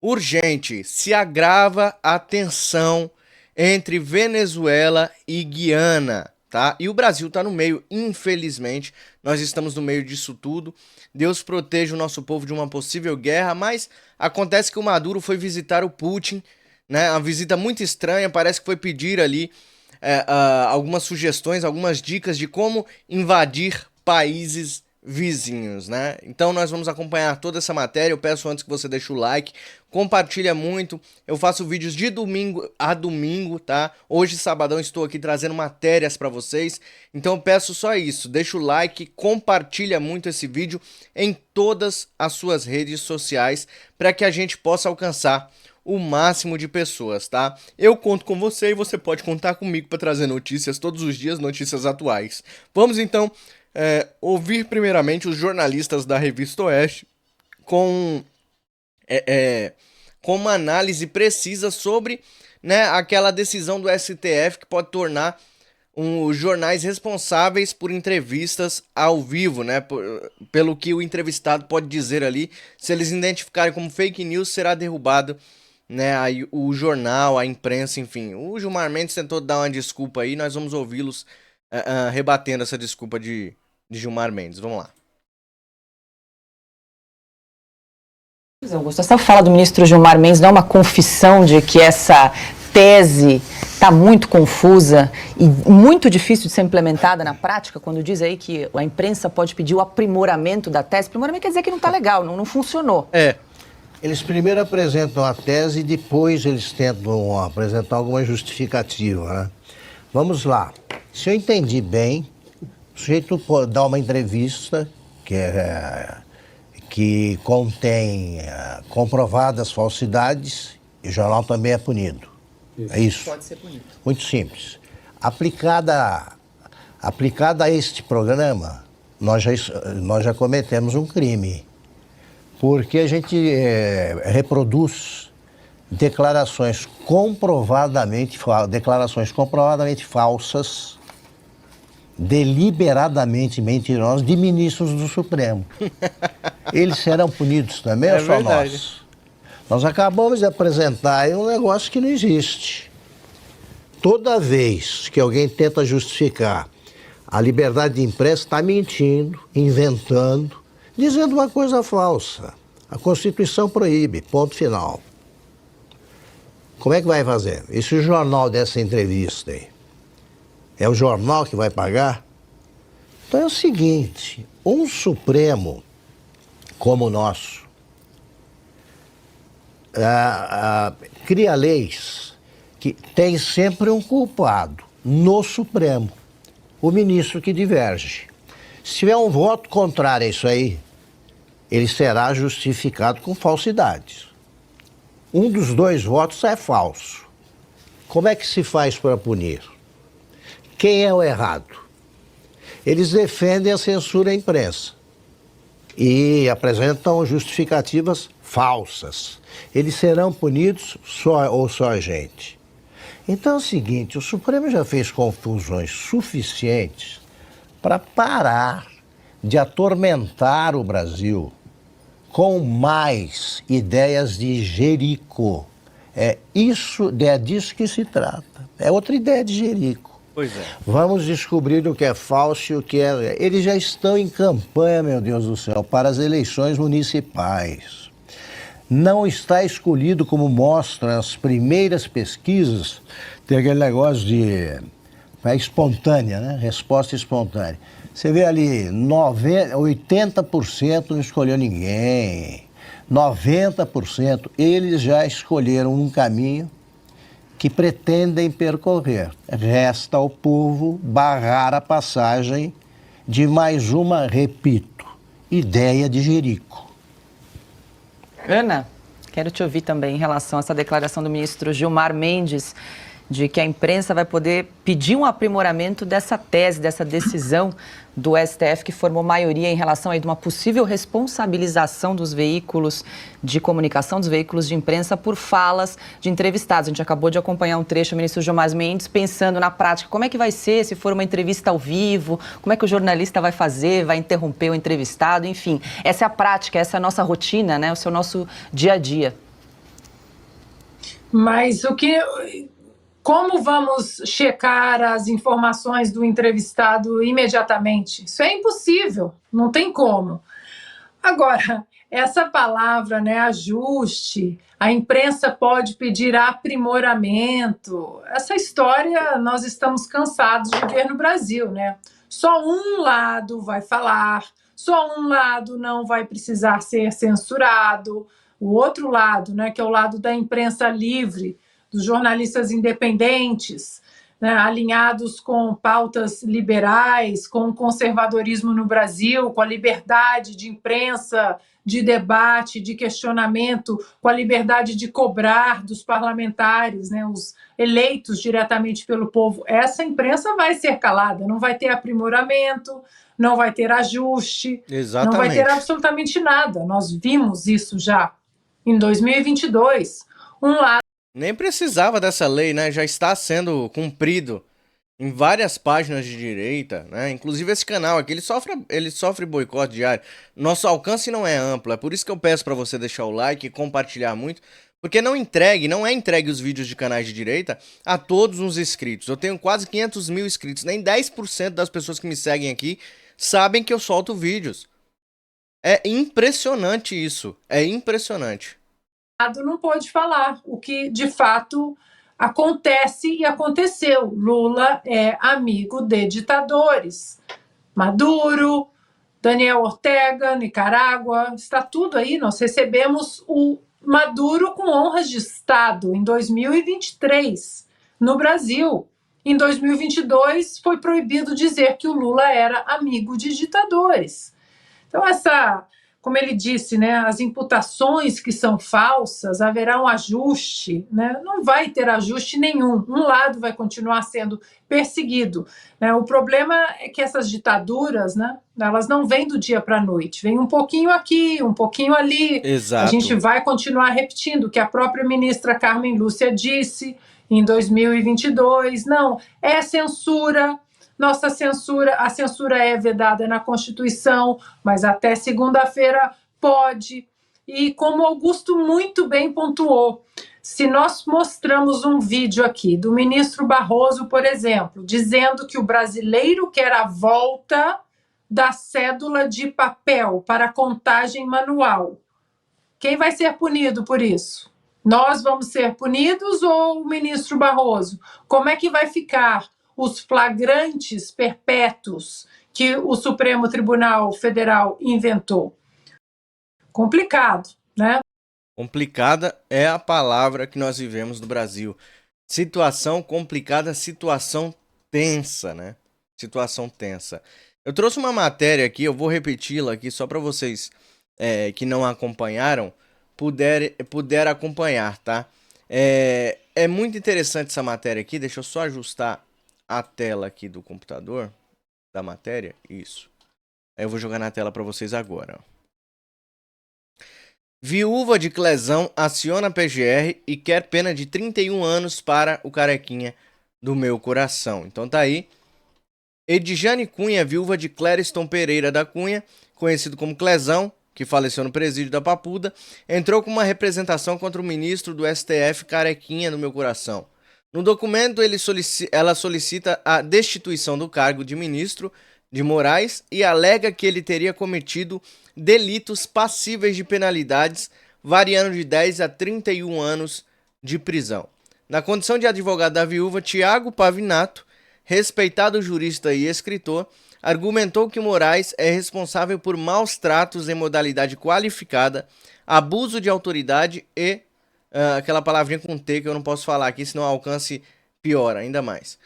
Urgente, se agrava a tensão entre Venezuela e Guiana, tá? E o Brasil tá no meio, infelizmente. Nós estamos no meio disso tudo. Deus proteja o nosso povo de uma possível guerra, mas acontece que o Maduro foi visitar o Putin, né? Uma visita muito estranha, parece que foi pedir ali algumas sugestões, algumas dicas de como invadir países vizinhos, né? Então nós vamos acompanhar toda essa matéria. Eu peço antes que você deixe o like, compartilha muito. Eu faço vídeos de domingo a domingo, tá? Hoje, sabadão, estou aqui trazendo matérias para vocês. Então eu peço só isso, deixa o like, compartilha muito esse vídeo em todas as suas redes sociais para que a gente possa alcançar o máximo de pessoas, tá? Eu conto com você e você pode contar comigo para trazer notícias todos os dias, notícias atuais. Vamos então ouvir primeiramente os jornalistas da Revista Oeste com, com uma análise precisa sobre, né, aquela decisão do STF que pode tornar os jornais responsáveis por entrevistas ao vivo, né? Pelo que o entrevistado pode dizer ali, se eles identificarem como fake news, será derrubado, né? Aí o jornal, a imprensa, enfim. O Gilmar Mendes tentou dar uma desculpa aí, nós vamos ouvi-los rebatendo essa desculpa de Gilmar Mendes. Vamos lá. Augusto, essa fala do ministro Gilmar Mendes não é uma confissão de que essa tese está muito confusa e muito difícil de ser implementada na prática, quando diz aí que a imprensa pode pedir o aprimoramento da tese? Aprimoramento quer dizer que não está legal, não funcionou. Eles primeiro apresentam a tese e depois eles tentam apresentar alguma justificativa, né? Vamos lá. Se eu entendi bem, o sujeito pode dar uma entrevista que contém comprovadas falsidades e o jornal também é punido. É isso? Pode ser punido. Muito simples. Aplicada a este programa, nós já cometemos um crime. Porque a gente reproduz declarações comprovadamente falsas, deliberadamente mentirosas, de ministros do Supremo. Eles serão punidos também, ou só verdade. nós? Nós acabamos de apresentar aí um negócio que não existe. Toda vez que alguém tenta justificar a liberdade de imprensa, está mentindo, inventando, dizendo uma coisa falsa. A Constituição proíbe, ponto final. Como é que vai fazer? E se o jornal dessa entrevista aí? É o jornal que vai pagar? Então é o seguinte, um Supremo como o nosso cria leis que tem sempre um culpado no Supremo, o ministro que diverge. Se tiver um voto contrário a isso aí, ele será justificado com falsidades. Um dos dois votos é falso. Como é que se faz para punir? Quem é o errado? Eles defendem a censura à imprensa e apresentam justificativas falsas. Eles serão punidos só a gente? Então é o seguinte, o Supremo já fez confusões suficientes para parar de atormentar o Brasil com mais ideias de Jerico. É disso que se trata. É outra ideia de Jerico. Pois é. Vamos descobrir o que é falso e o que é... Eles já estão em campanha, meu Deus do céu, para as eleições municipais. Não está escolhido, como mostram as primeiras pesquisas, tem aquele negócio de espontânea, né? Resposta espontânea. Você vê ali, 80% não escolheu ninguém, 90% eles já escolheram um caminho que pretendem percorrer. Resta ao povo barrar a passagem de mais uma, repito, ideia de Jerico. Ana, quero te ouvir também em relação a essa declaração do ministro Gilmar Mendes, de que a imprensa vai poder pedir um aprimoramento dessa tese, dessa decisão do STF, que formou maioria em relação aí de uma possível responsabilização dos veículos de comunicação, dos veículos de imprensa, por falas de entrevistados. A gente acabou de acompanhar um trecho do ministro Gilmar Mendes pensando na prática, como é que vai ser se for uma entrevista ao vivo, como é que o jornalista vai fazer, vai interromper o entrevistado, enfim. Essa é a prática, essa é a nossa rotina, né? Esse é o nosso dia a dia. Mas como vamos checar as informações do entrevistado imediatamente? Isso é impossível, não tem como. Agora, essa palavra, né, ajuste, a imprensa pode pedir aprimoramento. Essa história nós estamos cansados de ver no Brasil, né? Só um lado vai falar, só um lado não vai precisar ser censurado. O outro lado, né, que é o lado da imprensa livre, dos jornalistas independentes, né, alinhados com pautas liberais, com o conservadorismo no Brasil, com a liberdade de imprensa, de debate, de questionamento, com a liberdade de cobrar dos parlamentares, né, os eleitos diretamente pelo povo. Essa imprensa vai ser calada, não vai ter aprimoramento, não vai ter ajuste, não vai ter Exatamente. absolutamente nada. Nós vimos isso já em 2022. Um lado Nem precisava dessa lei, né? Já está sendo cumprido em várias páginas de direita, né? Inclusive esse canal aqui, ele sofre boicote diário. Nosso alcance não é amplo, é por isso que eu peço para você deixar o like e compartilhar muito, porque não é entregue os vídeos de canais de direita a todos os inscritos. Eu tenho quase 500 mil inscritos, nem 10% das pessoas que me seguem aqui sabem que eu solto vídeos. É impressionante isso, é impressionante. não pôde falar o que de fato acontece e aconteceu. Lula é amigo de ditadores. Maduro, Daniel Ortega, Nicarágua, está tudo aí. Nós recebemos o Maduro com honras de Estado em 2023 no Brasil. Em 2022 foi proibido dizer que o Lula era amigo de ditadores. Então, como ele disse, né, as imputações que são falsas, haverá um ajuste, né? Não vai ter ajuste nenhum. Um lado vai continuar sendo perseguido, né? O problema é que essas ditaduras, né, elas não vêm do dia para a noite, vem um pouquinho aqui, um pouquinho ali. A gente Exato. vai continuar repetindo o que a própria ministra Carmen Lúcia disse em 2022. Não, é censura. A censura é vedada na Constituição, mas até segunda-feira pode. E como Augusto muito bem pontuou, se nós mostramos um vídeo aqui do ministro Barroso, por exemplo, dizendo que o brasileiro quer a volta da cédula de papel para contagem manual, quem vai ser punido por isso? Nós vamos ser punidos ou o ministro Barroso? Como é que vai ficar os flagrantes perpétuos que o Supremo Tribunal Federal inventou? Complicado, né? Complicada é a palavra que nós vivemos no Brasil. Situação complicada, situação tensa, né? Situação tensa. Eu trouxe uma matéria aqui, eu vou repeti-la aqui só para vocês que não acompanharam puder acompanhar, tá? É muito interessante essa matéria aqui. Deixa eu só ajustar a tela aqui do computador da matéria. Isso. Aí eu vou jogar na tela para vocês agora. Viúva de Clezão aciona PGR e quer pena de 31 anos para o carequinha do meu coração. Então tá aí. Edjane Cunha, viúva de Clériston Pereira da Cunha, conhecido como Clezão, que faleceu no presídio da Papuda, entrou com uma representação contra o ministro do STF Carequinha do meu coração. No documento, ela solicita a destituição do cargo de ministro de Moraes e alega que ele teria cometido delitos passíveis de penalidades, variando de 10 a 31 anos de prisão. Na condição de advogado da viúva, Tiago Pavinato, respeitado jurista e escritor, argumentou que Moraes é responsável por maus tratos em modalidade qualificada, abuso de autoridade e aquela palavrinha com T que eu não posso falar aqui, senão o alcance piora ainda mais.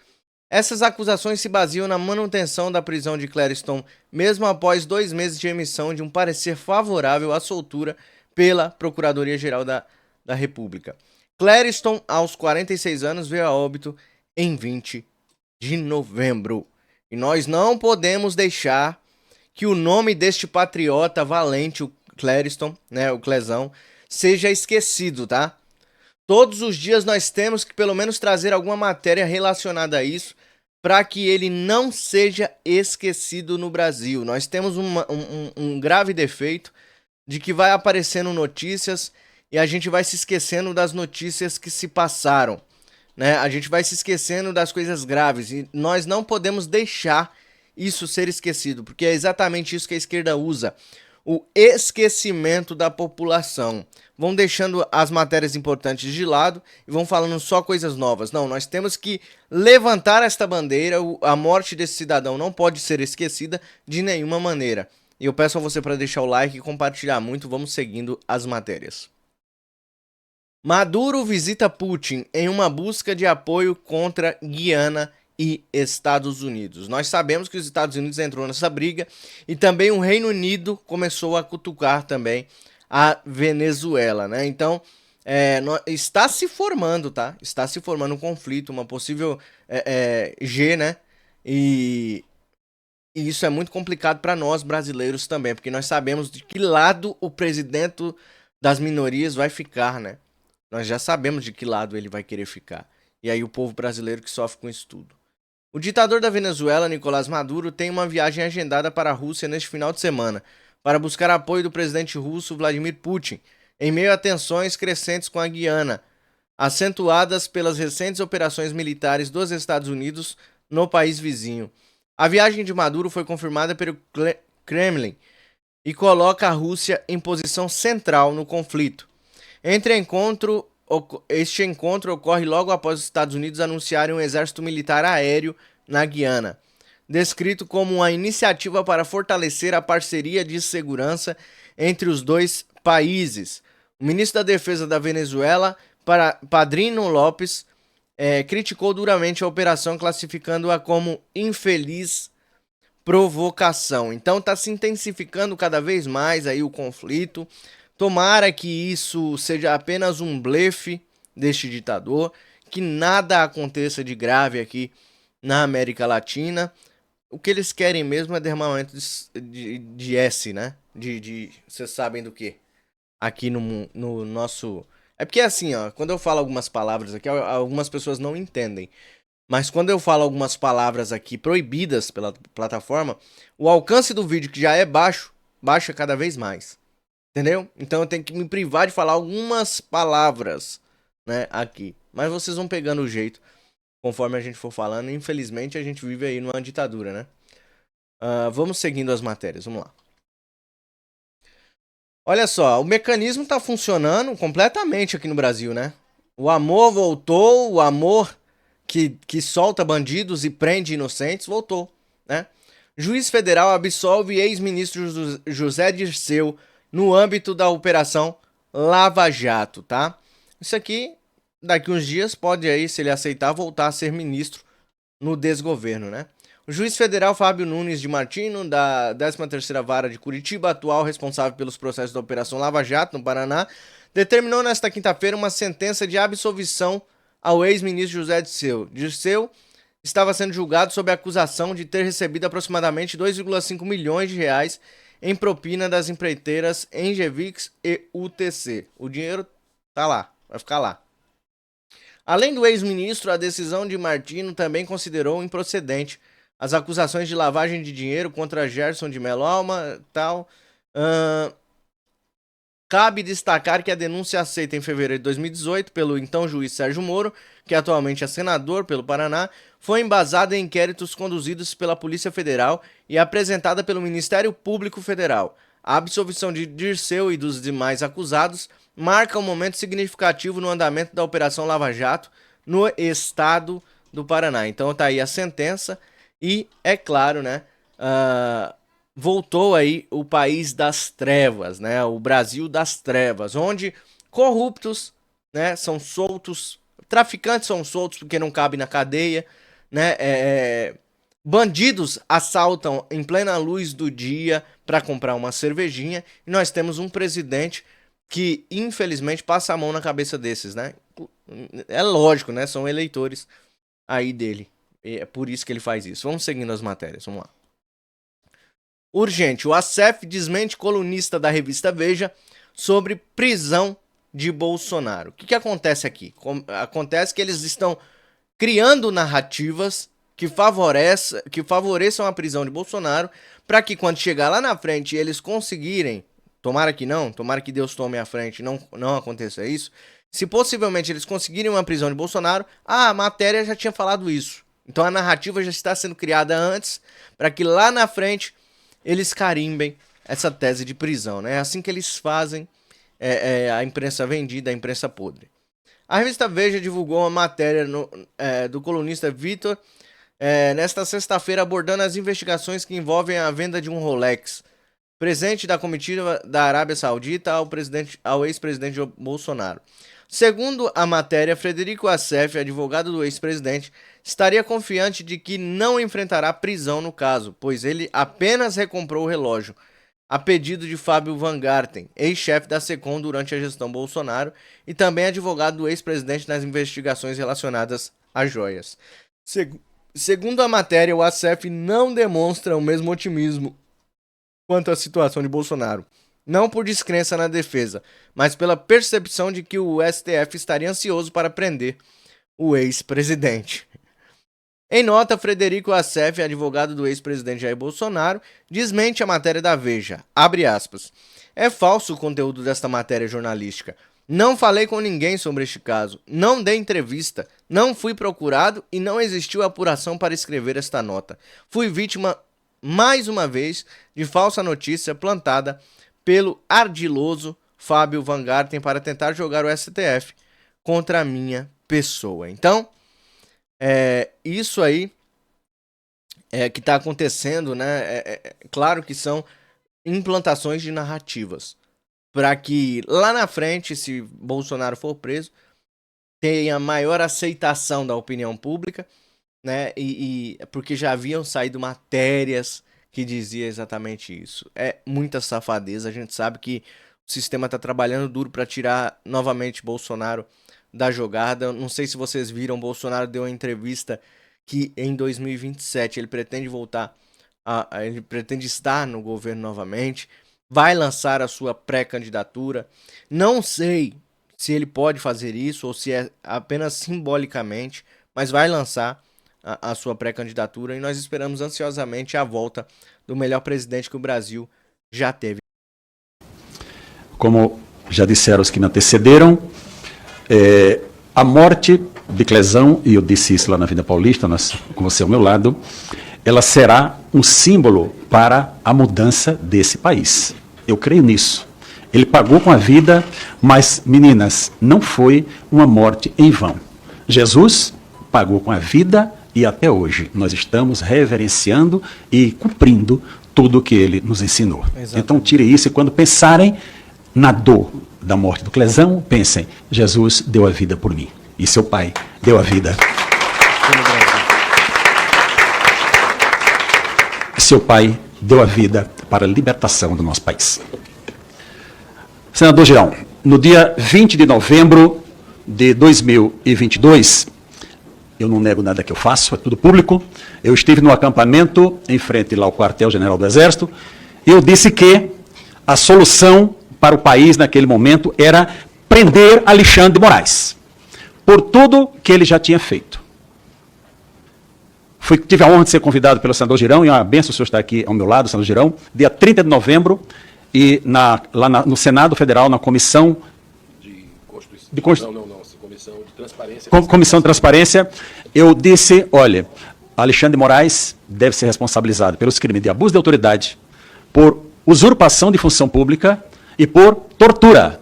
Essas acusações se baseiam na manutenção da prisão de Clériston, mesmo após 2 meses de emissão de um parecer favorável à soltura pela Procuradoria-Geral da República. Clériston, aos 46 anos, veio a óbito em 20 de novembro. E nós não podemos deixar que o nome deste patriota valente, o Clériston, né, o Clezão, seja esquecido, tá? Todos os dias nós temos que pelo menos trazer alguma matéria relacionada a isso para que ele não seja esquecido no Brasil. Nós temos um grave defeito de que vai aparecendo notícias e a gente vai se esquecendo das notícias que se passaram, né? A gente vai se esquecendo das coisas graves e nós não podemos deixar isso ser esquecido, porque é exatamente isso que a esquerda usa, o esquecimento da população. Vão deixando as matérias importantes de lado e vão falando só coisas novas. Não, nós temos que levantar esta bandeira, a morte desse cidadão não pode ser esquecida de nenhuma maneira. E eu peço a você para deixar o like e compartilhar muito, vamos seguindo as matérias. Maduro visita Putin em uma busca de apoio contra Guiana e Estados Unidos. Nós sabemos que os Estados Unidos entrou nessa briga e também o Reino Unido começou a cutucar também a Venezuela, né? Então, está se formando, tá? Está se formando um conflito, uma possível G, né? E isso é muito complicado para nós brasileiros também, porque nós sabemos de que lado o presidente das minorias vai ficar, né? Nós já sabemos de que lado ele vai querer ficar. E aí o povo brasileiro que sofre com isso tudo. O ditador da Venezuela, Nicolás Maduro, tem uma viagem agendada para a Rússia neste final de semana, para buscar apoio do presidente russo Vladimir Putin, em meio a tensões crescentes com a Guiana, acentuadas pelas recentes operações militares dos Estados Unidos no país vizinho. A viagem de Maduro foi confirmada pelo Kremlin e coloca a Rússia em posição central no conflito. Este encontro ocorre logo após os Estados Unidos anunciarem um exército militar aéreo na Guiana, descrito como uma iniciativa para fortalecer a parceria de segurança entre os dois países. O ministro da Defesa da Venezuela, Padrino Lopes, criticou duramente a operação, classificando-a como infeliz provocação. Então está se intensificando cada vez mais aí o conflito. Tomara que isso seja apenas um blefe deste ditador, que nada aconteça de grave aqui na América Latina. O que eles querem mesmo é derramamento de S, né? Vocês sabem do que? Aqui no nosso... É porque assim, ó, quando eu falo algumas palavras aqui, algumas pessoas não entendem. Mas quando eu falo algumas palavras aqui proibidas pela plataforma, o alcance do vídeo, que já é baixo, baixa cada vez mais. Entendeu? Então eu tenho que me privar de falar algumas palavras, né, aqui. Mas vocês vão pegando o jeito conforme a gente for falando. Infelizmente a gente vive aí numa ditadura, né? Vamos seguindo as matérias, vamos lá. Olha só, o mecanismo tá funcionando completamente aqui no Brasil, né? O amor voltou, o amor que solta bandidos e prende inocentes voltou, né? Juiz federal absolve ex-ministro José Dirceu no âmbito da Operação Lava Jato, tá? Isso aqui, daqui uns dias, pode aí, se ele aceitar, voltar a ser ministro no desgoverno, né? O juiz federal Fábio Nunes de Martino, da 13ª Vara de Curitiba, atual responsável pelos processos da Operação Lava Jato, no Paraná, determinou nesta quinta-feira uma sentença de absolvição ao ex-ministro José Dirceu. Dirceu estava sendo julgado sob a acusação de ter recebido aproximadamente 2,5 milhões de reais em propina das empreiteiras Engevix e UTC. O dinheiro tá lá, vai ficar lá. Além do ex-ministro, a decisão de Martino também considerou improcedente as acusações de lavagem de dinheiro contra Gerson de Mello Alma, tal. Cabe destacar que a denúncia aceita em fevereiro de 2018 pelo então juiz Sérgio Moro, que atualmente é senador pelo Paraná, foi embasada em inquéritos conduzidos pela Polícia Federal e apresentada pelo Ministério Público Federal. A absolvição de Dirceu e dos demais acusados marca um momento significativo no andamento da Operação Lava Jato no estado do Paraná. Então tá aí a sentença e, é claro, né, voltou aí o país das trevas, né, o Brasil das trevas, onde corruptos, né, são soltos, traficantes são soltos porque não cabem na cadeia, né, bandidos assaltam em plena luz do dia para comprar uma cervejinha, e nós temos um presidente que infelizmente passa a mão na cabeça desses, né? É lógico, né? São eleitores aí dele. É por isso que ele faz isso. Vamos seguindo as matérias, vamos lá. Urgente, o ACEF desmente colunista da revista Veja sobre prisão de Bolsonaro. O que acontece aqui? Acontece que eles estão criando narrativas que favoreçam a prisão de Bolsonaro, para que quando chegar lá na frente eles conseguirem tomara que Deus tome a frente e não aconteça isso. Se possivelmente eles conseguirem uma prisão de Bolsonaro, a matéria já tinha falado isso. Então a narrativa já está sendo criada antes, para que lá na frente eles carimbem essa tese de prisão, né? É assim que eles fazem a imprensa vendida, a imprensa podre. A revista Veja divulgou uma matéria do colunista Vitor nesta sexta-feira, abordando as investigações que envolvem a venda de um Rolex, presente da comitiva da Arábia Saudita ao ex-presidente Bolsonaro. Segundo a matéria, Frederico Assef, advogado do ex-presidente, estaria confiante de que não enfrentará prisão no caso, pois ele apenas recomprou o relógio, a pedido de Fábio Van Garten, ex-chefe da SECOM durante a gestão Bolsonaro e também advogado do ex-presidente nas investigações relacionadas a joias. Segundo a matéria, o Assef não demonstra o mesmo otimismo quanto à situação de Bolsonaro, não por descrença na defesa, mas pela percepção de que o STF estaria ansioso para prender o ex-presidente. Em nota, Frederico Assef, advogado do ex-presidente Jair Bolsonaro, desmente a matéria da Veja. Abre aspas. É falso o conteúdo desta matéria jornalística. Não falei com ninguém sobre este caso. Não dei entrevista. Não fui procurado e não existiu apuração para escrever esta nota. Fui vítima, mais uma vez, de falsa notícia plantada pelo ardiloso Fábio Van Garten para tentar jogar o STF contra a minha pessoa. Então, isso aí que está acontecendo, né? Claro que são implantações de narrativas para que lá na frente, se Bolsonaro for preso, tenha maior aceitação da opinião pública, né? Porque já haviam saído matérias que diziam exatamente isso. É muita safadeza. A gente sabe que o sistema está trabalhando duro para tirar novamente Bolsonaro da jogada. Não sei se vocês viram, Bolsonaro deu uma entrevista que em 2027 ele pretende voltar, ele pretende estar no governo novamente, vai lançar a sua pré-candidatura. Não sei se ele pode fazer isso ou se é apenas simbolicamente, mas vai lançar a sua pré-candidatura e nós esperamos ansiosamente a volta do melhor presidente que o Brasil já teve. Como já disseram os que me antecederam, a morte de Clezão, e eu disse isso lá na Vida Paulista, com você ao meu lado, ela será um símbolo para a mudança desse país. Eu creio nisso. Ele pagou com a vida, mas, meninas, não foi uma morte em vão. Jesus pagou com a vida e até hoje nós estamos reverenciando e cumprindo tudo o que ele nos ensinou. Exatamente. Então tire isso e quando pensarem na dor da morte do Clezão, pensem, Jesus deu a vida por mim e seu pai deu a vida. Seu pai deu a vida para a libertação do nosso país. Senador Girão, no dia 20 de novembro de 2022, eu não nego nada que eu faço, é tudo público, eu estive no acampamento em frente lá ao quartel-general do Exército e eu disse que a solução para o país naquele momento era prender Alexandre de Moraes, por tudo que ele já tinha feito. Tive a honra de ser convidado pelo senador Girão, e uma benção o senhor estar aqui ao meu lado, senador Girão, dia 30 de novembro, e no Senado Federal, na Comissão Comissão de Transparência. Comissão de Transparência, eu disse, olha, Alexandre de Moraes deve ser responsabilizado pelos crimes de abuso de autoridade, por usurpação de função pública e por tortura.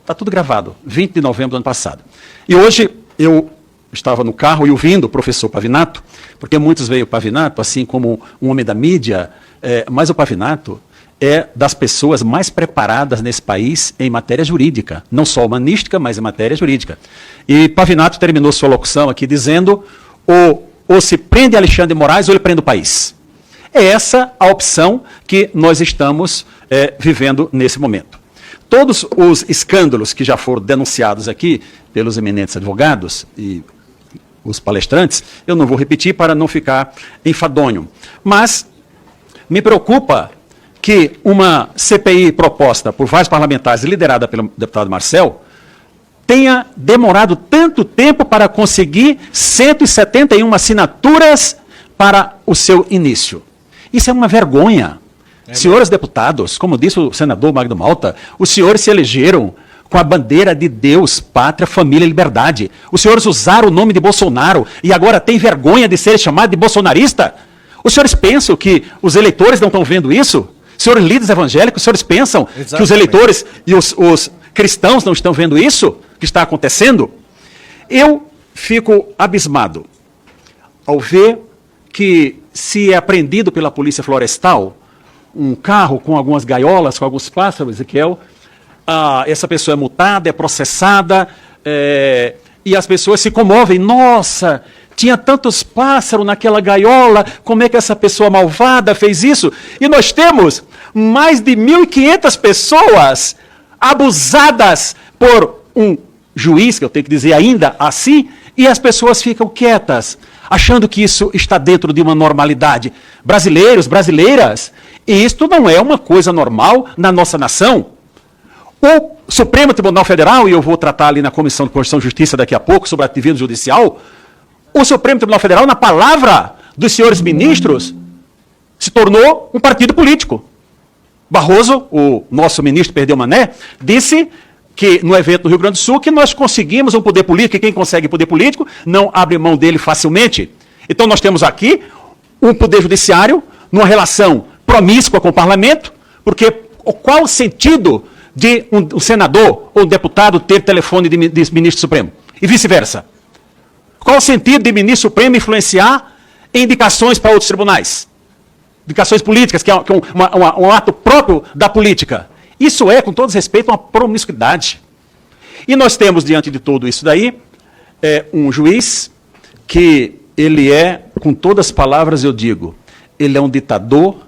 Está tudo gravado, 20 de novembro do ano passado. E hoje eu estava no carro e ouvindo o professor Pavinato, porque muitos veem o Pavinato assim como um homem da mídia, mas o Pavinato é das pessoas mais preparadas nesse país em matéria jurídica, não só humanística, mas em matéria jurídica. E Pavinato terminou sua locução aqui dizendo, ou se prende Alexandre de Moraes ou ele prende o país. É essa a opção que nós estamos vivendo nesse momento. Todos os escândalos que já foram denunciados aqui pelos eminentes advogados e os palestrantes, eu não vou repetir para não ficar enfadonho. Mas me preocupa que uma CPI proposta por vários parlamentares, liderada pelo deputado Marcel, tenha demorado tanto tempo para conseguir 171 assinaturas para o seu início. Isso é uma vergonha. Senhores deputados, como disse o senador Magno Malta, os senhores se elegeram com a bandeira de Deus, pátria, família e liberdade. Os senhores usaram o nome de Bolsonaro e agora têm vergonha de ser chamado de bolsonarista? Os senhores pensam que os eleitores não estão vendo isso? Senhores líderes evangélicos, os senhores pensam que os eleitores e os cristãos não estão vendo isso que está acontecendo? Eu fico abismado ao ver que se é apreendido pela polícia florestal um carro com algumas gaiolas, com alguns pássaros, Ezequiel, essa pessoa é multada, é processada, e as pessoas se comovem. Nossa, tinha tantos pássaros naquela gaiola, como é que essa pessoa malvada fez isso? E nós temos mais de 1.500 pessoas abusadas por um juiz, que eu tenho que dizer ainda assim, e as pessoas ficam quietas, achando que isso está dentro de uma normalidade. Brasileiros, brasileiras, e isto não é uma coisa normal na nossa nação. O Supremo Tribunal Federal, e eu vou tratar ali na Comissão de Constituição e Justiça daqui a pouco sobre ativismo judicial, o Supremo Tribunal Federal, na palavra dos senhores ministros, se tornou um partido político. Barroso, o nosso ministro Perdeu Mané, disse que no evento no Rio Grande do Sul que nós conseguimos um poder político, e quem consegue poder político não abre mão dele facilmente. Então nós temos aqui um poder judiciário numa relação promíscua com o parlamento, porque qual o sentido de um senador ou um deputado ter telefone de ministro supremo? E vice-versa. Qual o sentido de ministro supremo influenciar em indicações para outros tribunais? Indicações políticas, que é um ato próprio da política. Isso é, com todo respeito, uma promiscuidade. E nós temos, diante de tudo isso daí, um juiz que ele é, com todas as palavras eu digo, ele é um ditador,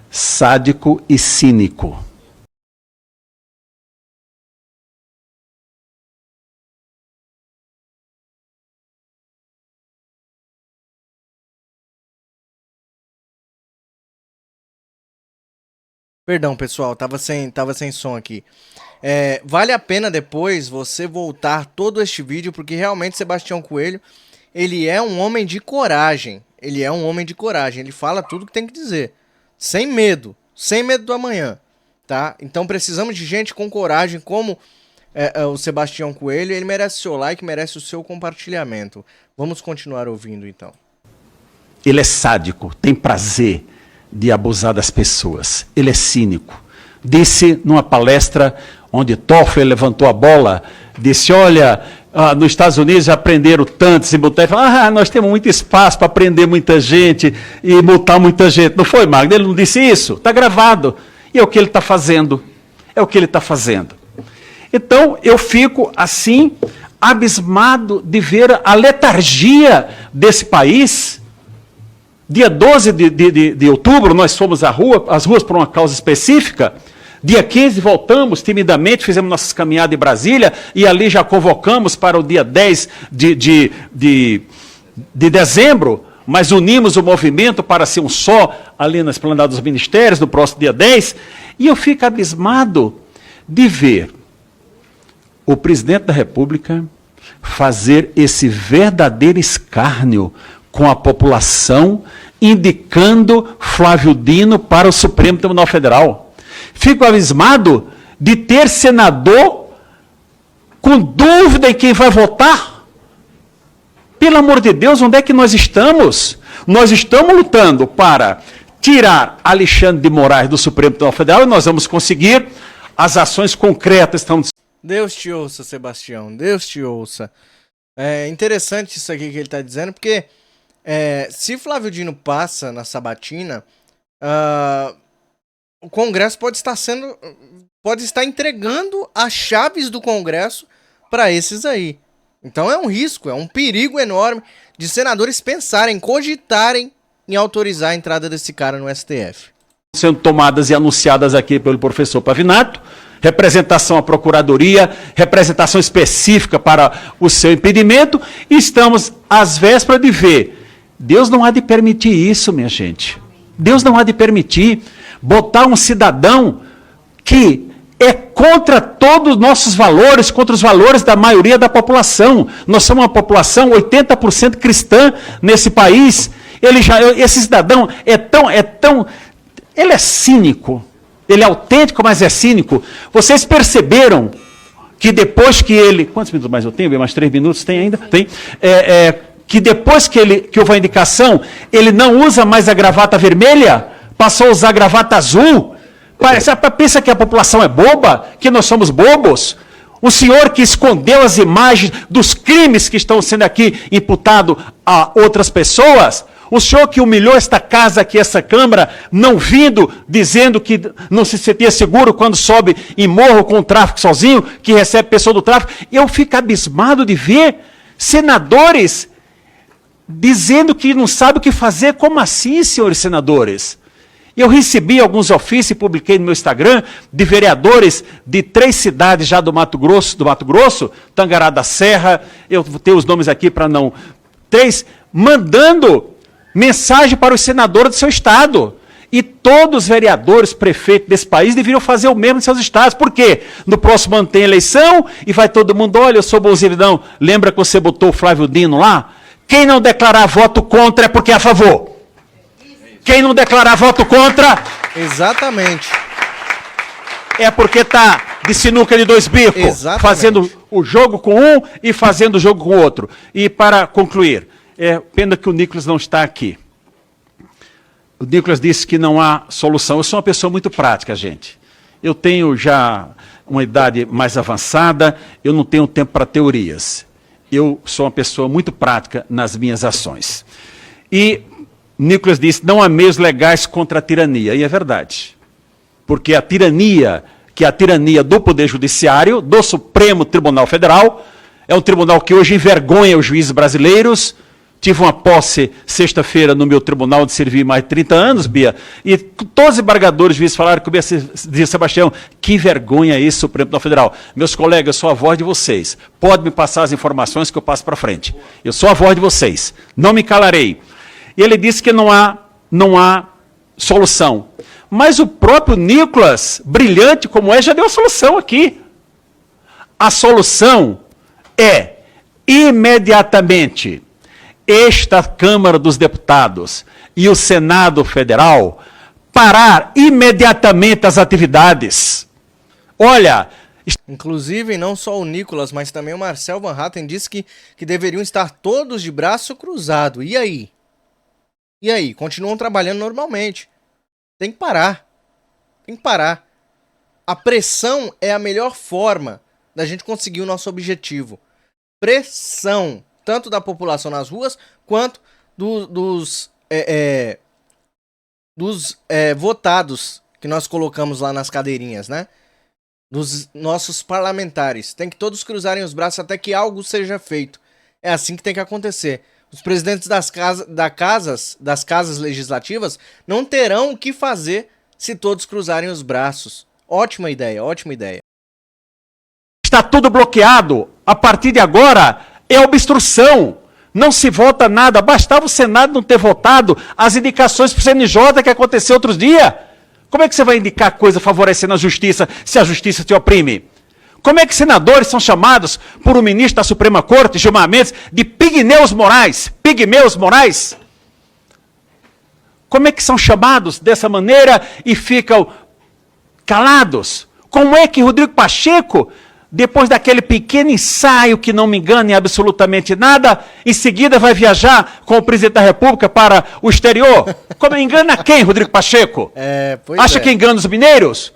sádico e cínico. Perdão, pessoal, tava sem som aqui. Vale a pena depois você voltar todo este vídeo, porque realmente Sebastião Coelho, ele é um homem de coragem. Ele é um homem de coragem, ele fala tudo que tem que dizer. Sem medo do amanhã, tá? Então precisamos de gente com coragem, como o Sebastião Coelho. Ele merece o seu like, merece o seu compartilhamento. Vamos continuar ouvindo, então. Ele é sádico, tem prazer de abusar das pessoas. Ele é cínico. Disse numa palestra onde Toffler levantou a bola, disse, olha, nos Estados Unidos já prenderam tantos e multaram. Nós temos muito espaço para prender muita gente e multar muita gente. Não foi, Magno? Ele não disse isso? Está gravado. E é o que ele está fazendo. É o que ele está fazendo. Então, eu fico assim, abismado de ver a letargia desse país. Dia 12 de outubro, nós fomos às ruas por uma causa específica. Dia 15, voltamos timidamente, fizemos nossas caminhadas em Brasília, e ali já convocamos para o dia 10 de dezembro, mas unimos o movimento para ser um só, ali na Esplanada dos Ministérios, no próximo dia 10, e eu fico abismado de ver o presidente da República fazer esse verdadeiro escárnio com a população, indicando Flávio Dino para o Supremo Tribunal Federal. Fico abismado de ter senador com dúvida em quem vai votar. Pelo amor de Deus, onde é que nós estamos? Nós estamos lutando para tirar Alexandre de Moraes do Supremo Tribunal Federal, e nós vamos conseguir. As ações concretas estão... Deus te ouça, Sebastião, Deus te ouça. É interessante isso aqui que ele está dizendo, porque se Flávio Dino passa na sabatina, o Congresso pode estar entregando as chaves do Congresso para esses aí. Então é um risco, é um perigo enorme de senadores pensarem, cogitarem em autorizar a entrada desse cara no STF. Sendo tomadas e anunciadas aqui pelo professor Pavinato, representação à Procuradoria, representação específica para o seu impedimento, e estamos às vésperas de ver. Deus não há de permitir isso, minha gente. Deus não há de permitir botar um cidadão que é contra todos os nossos valores, contra os valores da maioria da população. Nós somos uma população 80% cristã nesse país. Esse cidadão é tão ele é cínico, ele é autêntico, mas é cínico. Vocês perceberam que depois que ele... Quantos minutos mais eu tenho? Mais 3 minutos? Tem ainda? Tem. Que depois que houve a indicação, ele não usa mais a gravata vermelha, passou a usar a gravata azul. Pensa que a população é boba? Que nós somos bobos? O senhor que escondeu as imagens dos crimes que estão sendo aqui imputados a outras pessoas, o senhor que humilhou esta casa aqui, essa Câmara, não vindo, dizendo que não se sentia seguro quando sobe em morro com o tráfico sozinho, que recebe pessoa do tráfico. Eu fico abismado de ver senadores dizendo que não sabe o que fazer. Como assim, senhores senadores? Eu recebi alguns ofícios e publiquei no meu Instagram de vereadores de 3 cidades já do Mato Grosso, Tangará da Serra, eu vou ter os nomes aqui para não... 3, mandando mensagem para os senadores do seu estado. E todos os vereadores, prefeitos desse país deveriam fazer o mesmo em seus estados. Por quê? No próximo ano tem eleição e vai todo mundo, olha, eu sou bonzinho, não. Lembra que você botou o Flávio Dino lá? Quem não declarar voto contra é porque é a favor. Quem não declarar voto contra... Exatamente. É porque está de sinuca de 2 bicos. Exatamente. Fazendo o jogo com um e fazendo o jogo com o outro. E para concluir, pena que o Nicolas não está aqui. O Nicolas disse que não há solução. Eu sou uma pessoa muito prática, gente. Eu tenho já uma idade mais avançada, eu não tenho tempo para teorias. Eu sou uma pessoa muito prática nas minhas ações. E Nicolas disse, não há meios legais contra a tirania. E é verdade. Porque a tirania, que é a tirania do Poder Judiciário, do Supremo Tribunal Federal, é um tribunal que hoje envergonha os juízes brasileiros. Tive uma posse sexta-feira no meu tribunal de servir mais de 30 anos, Bia, e todos os embargadores juízes falaram comigo, dizia, Sebastião, que vergonha esse Supremo Tribunal Federal. Meus colegas, eu sou a voz de vocês. Pode me passar as informações que eu passo para frente. Eu sou a voz de vocês. Não me calarei. E ele disse que não há solução. Mas o próprio Nicolas, brilhante como é, já deu a solução aqui. A solução é, imediatamente, esta Câmara dos Deputados e o Senado Federal parar imediatamente as atividades. Olha... Inclusive, não só o Nicolas, mas também o Marcel Van Hatten disse que deveriam estar todos de braço cruzado. E aí? E aí? Continuam trabalhando normalmente. Tem que parar. Tem que parar. A pressão é a melhor forma da gente conseguir o nosso objetivo. Pressão. Tanto da população nas ruas, quanto dos votados que nós colocamos lá nas cadeirinhas, né? Dos nossos parlamentares. Tem que todos cruzarem os braços até que algo seja feito. É assim que tem que acontecer. Os presidentes das casas legislativas não terão o que fazer se todos cruzarem os braços. Ótima ideia, ótima ideia. Está tudo bloqueado. A partir de agora, é obstrução. Não se vota nada. Bastava o Senado não ter votado as indicações para o CNJ que aconteceu outros dias. Como é que você vai indicar coisa favorecendo a justiça se a justiça te oprime? Como é que senadores são chamados por um ministro da Suprema Corte, Gilmar Mendes, de pigmeus morais? Pigmeus morais? Como é que são chamados dessa maneira e ficam calados? Como é que Rodrigo Pacheco, depois daquele pequeno ensaio que não me engana em absolutamente nada, em seguida vai viajar com o presidente da República para o exterior? Como engana quem, Rodrigo Pacheco? Acha que engana os mineiros?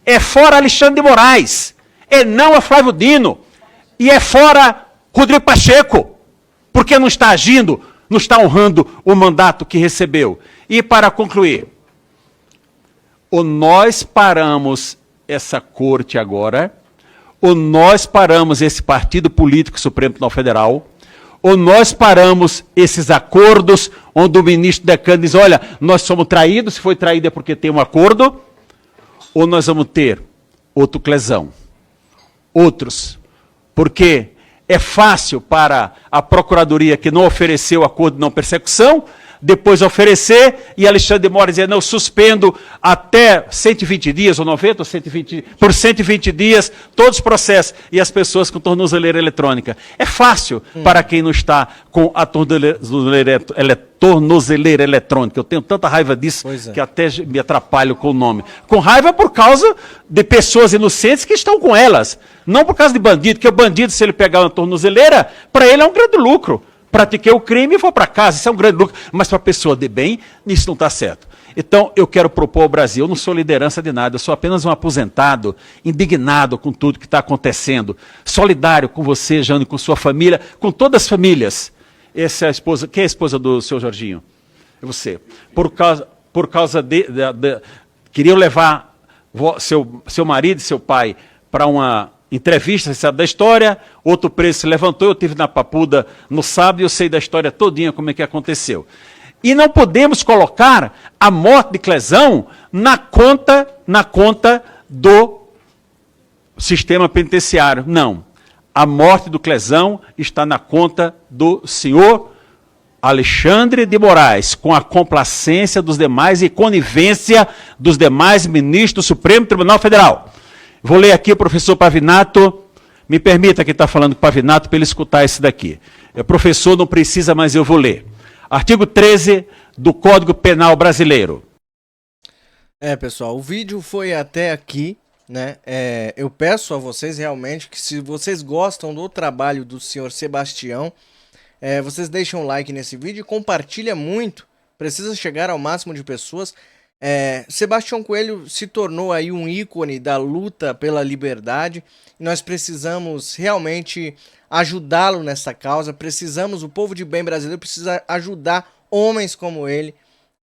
É fora Alexandre de Moraes. É não a Flávio Dino. E é fora Rodrigo Pacheco. Porque não está agindo, não está honrando o mandato que recebeu. E para concluir, ou nós paramos essa corte agora, ou nós paramos esse partido político Supremo Tribunal Federal, ou nós paramos esses acordos onde o ministro Decano diz, olha, nós somos traídos, se foi traído é porque tem um acordo, ou nós vamos ter outro Clesão. Outros, porque é fácil para a Procuradoria que não ofereceu acordo de não persecução depois oferecer, e Alexandre de Moraes dizia, não, suspendo até 120 dias, ou 90, ou 120, por 120 dias, todos os processos, e as pessoas com tornozeleira eletrônica. É fácil para quem não está com a tornozeleira eletrônica. Eu tenho tanta raiva disso que até me atrapalho com o nome. Com raiva por causa de pessoas inocentes que estão com elas. Não por causa de bandido, porque o bandido, se ele pegar uma tornozeleira, para ele é um grande lucro. Pratiquei o crime e vou para casa, isso é um grande lucro. Mas para a pessoa de bem, isso não está certo. Então, eu quero propor ao Brasil, eu não sou liderança de nada, eu sou apenas um aposentado, indignado com tudo que está acontecendo, solidário com você, Jânio, com sua família, com todas as famílias. Essa é a esposa, quem é a esposa do seu Jorginho? É você. Por causa queriam levar seu marido e seu pai para uma entrevista, você sabe da história, outro preso se levantou, eu estive na Papuda no sábado e eu sei da história todinha como é que aconteceu. E não podemos colocar a morte de Clezão na conta do sistema penitenciário. Não. A morte do Clezão está na conta do senhor Alexandre de Moraes, com a complacência dos demais e conivência dos demais ministros do Supremo Tribunal Federal. Vou ler aqui o professor Pavinato, me permita que está falando com o Pavinato para ele escutar esse daqui. O professor não precisa, mas eu vou ler. Artigo 13 do Código Penal Brasileiro. Pessoal, o vídeo foi até aqui, né? Eu peço a vocês realmente que, se vocês gostam do trabalho do senhor Sebastião, vocês deixem um like nesse vídeo e compartilha muito. Precisa chegar ao máximo de pessoas. Sebastião Coelho se tornou aí um ícone da luta pela liberdade. Nós precisamos realmente ajudá-lo nessa causa. O povo de bem brasileiro precisa ajudar homens como ele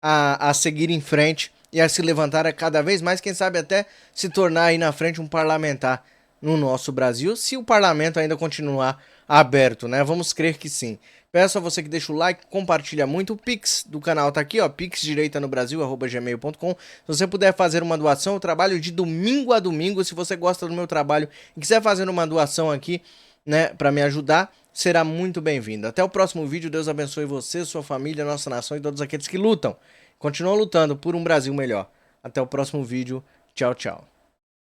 a seguir em frente e a se levantar cada vez mais, quem sabe até se tornar aí na frente um parlamentar no nosso Brasil, se o parlamento ainda continuar aberto, né? Vamos crer que sim. Peço a você que deixa o like, compartilha muito. O Pix do canal tá aqui, ó, pixdireitanobrasil@gmail.com. Se você puder fazer uma doação, eu trabalho de domingo a domingo. Se você gosta do meu trabalho e quiser fazer uma doação aqui, né, para me ajudar, será muito bem-vindo. Até o próximo vídeo. Deus abençoe você, sua família, nossa nação e todos aqueles que lutam. Continuam lutando por um Brasil melhor. Até o próximo vídeo. Tchau, tchau.